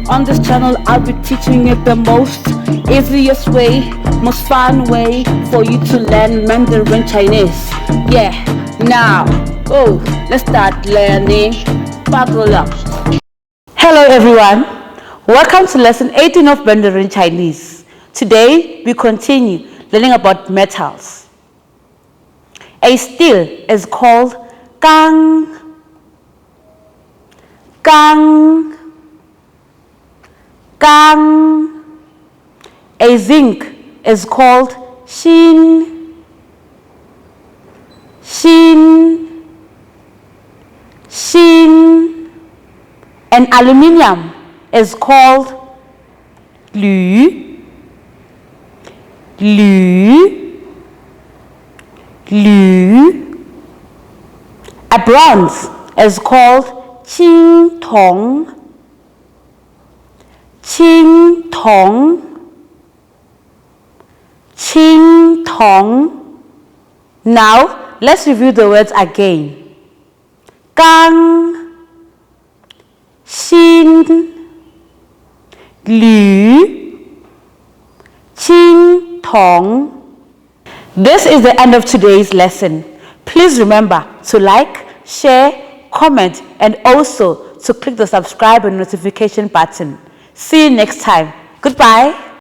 On this channel, I'll be teaching you the most easiest way, most fun way for you to learn Mandarin Chinese. Yeah, now, let's start learning. Buckle up. Hello everyone, welcome to lesson 18 of Mandarin Chinese. Today, we continue learning about metals. A steel is called gang. Gang. Gang. A zinc is called xin. Xin. Xin. An aluminium is called lü. Lü. Lü. A bronze is called qing tong. Qing tong. Qing tong. Now, let's review the words again. Gang, xin, lü, qing tong. This is the end of today's lesson. Please remember to like, share, comment, and also to click the subscribe and notification button. See you next time. Goodbye.